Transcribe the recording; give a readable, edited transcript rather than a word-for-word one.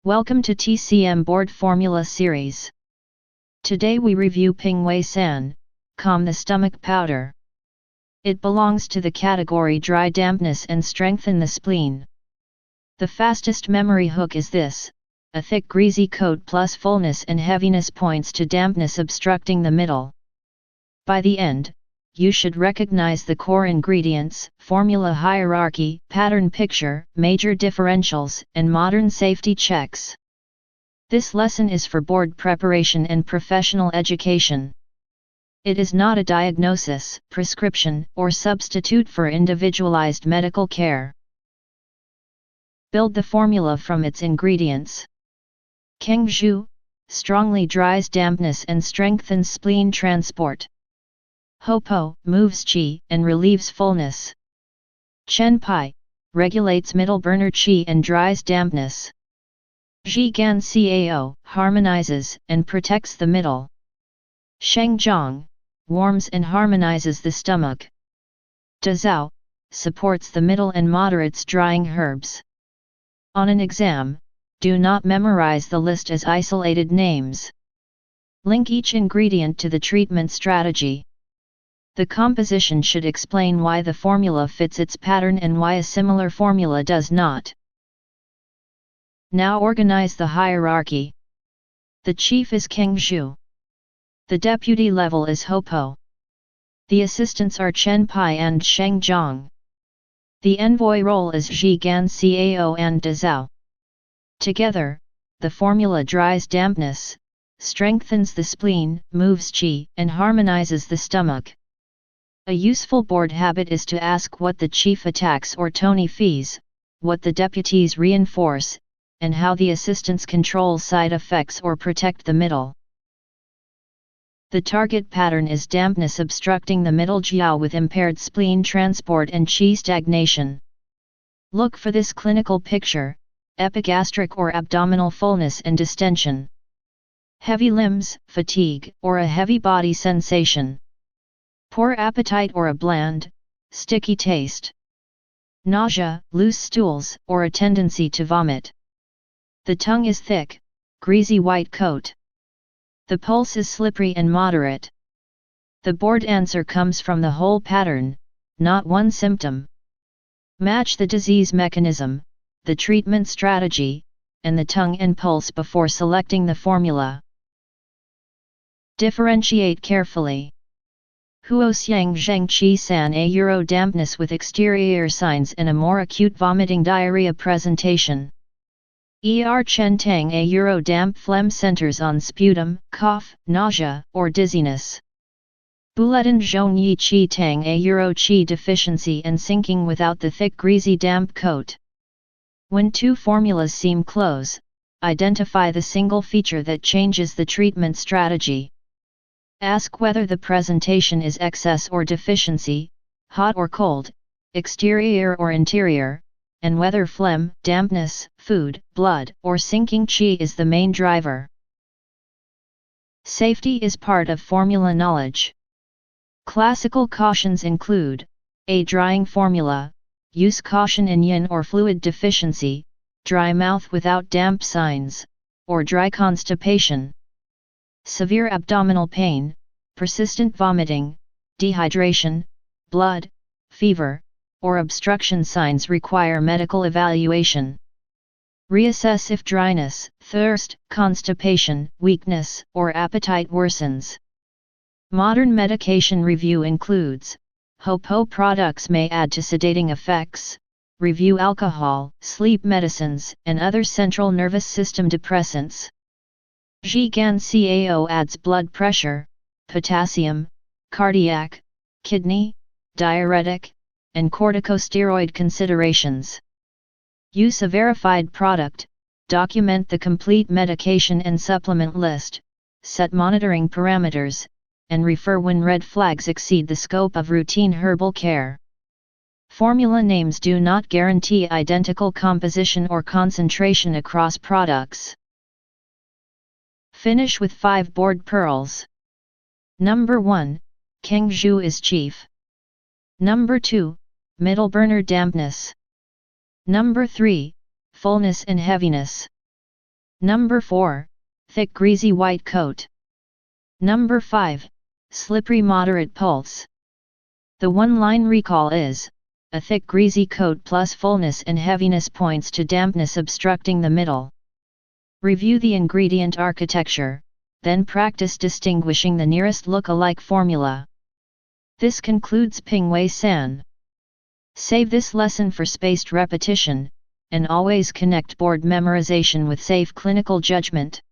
Welcome to TCM Board Formula Series. Today we review Wei San, Calm the Stomach Powder. It belongs to the category dry dampness and strengthen the spleen. The fastest memory hook is this: a thick greasy coat plus fullness and heaviness points to dampness obstructing the middle. By the end, you should recognize the core ingredients, formula hierarchy, pattern picture, major differentials, and modern safety checks. This lesson is for board preparation and professional education. It is not a diagnosis, prescription, or substitute for individualized medical care. Build the formula from its ingredients. Kengzhu strongly dries dampness and strengthens spleen transport. Hopo moves qi and relieves fullness. Chenpai regulates middle burner qi and dries dampness. Zhigan Cao harmonizes and protects the middle. Shengjiang warms and harmonizes the stomach. Dazao supports the middle and moderates drying herbs. On an exam, do not memorize the list as isolated names. Link each ingredient to the treatment strategy. The composition should explain why the formula fits its pattern and why a similar formula does not. Now organize the hierarchy. The chief is Kengzhu. The deputy level is Hopo. The assistants are Chenpai and Shengjiang. The envoy role is Zhigan Cao and Dazao. Together, the formula dries dampness, strengthens the spleen, moves qi, and harmonizes the stomach. A useful board habit is to ask what the chief attacks or tonifies, what the deputies reinforce, and how the assistants control side effects or protect the middle. The target pattern is dampness obstructing the middle jiao with impaired spleen transport and qi stagnation. Look for this clinical picture: epigastric or abdominal fullness and distension. Heavy limbs, fatigue, or a heavy body sensation. Poor appetite or a bland, sticky taste. Nausea, loose stools, or a tendency to vomit. The tongue is thick, greasy white coat. The pulse is slippery and moderate. The board answer comes from the whole pattern, not one symptom. Match the disease mechanism, the treatment strategy, and the tongue and pulse before selecting the formula. Differentiate carefully. Huoxiang Zheng Qi San a Euro dampness with exterior signs and a more acute vomiting diarrhea presentation. Chen Tang a Euro damp phlegm centers on sputum, cough, nausea, or dizziness. Buletin Zhong Yi Qi Tang a Euro Qi deficiency and sinking without the thick greasy damp coat. When two formulas seem close, identify the single feature that changes the treatment strategy. Ask whether the presentation is excess or deficiency, hot or cold, exterior or interior, and whether phlegm, dampness, food, blood, or sinking qi is the main driver. Safety is part of formula knowledge. Classical cautions include: a drying formula, use caution in yin or fluid deficiency, dry mouth without damp signs, or dry constipation. Severe abdominal pain, persistent vomiting, dehydration, blood, fever, or obstruction signs require medical evaluation. Reassess if dryness, thirst, constipation, weakness, or appetite worsens. Modern medication review includes: Hopo products may add to sedating effects, review alcohol, sleep medicines, and other central nervous system depressants. Zhigan Cao adds blood pressure, potassium, cardiac, kidney, diuretic, and corticosteroid considerations. Use a verified product, document the complete medication and supplement list, set monitoring parameters, and refer when red flags exceed the scope of routine herbal care. Formula names do not guarantee identical composition or concentration across products. Finish with 5 board pearls. Number 1, Kengzhu is chief. Number 2, middle burner dampness. Number 3, fullness and heaviness. Number 4, thick greasy white coat. Number 5, slippery moderate pulse. The one-line recall is, a thick greasy coat plus fullness and heaviness points to dampness obstructing the middle. Review the ingredient architecture, then practice distinguishing the nearest look-alike formula. This concludes Ping Wei San. Save this lesson for spaced repetition, and always connect board memorization with safe clinical judgment.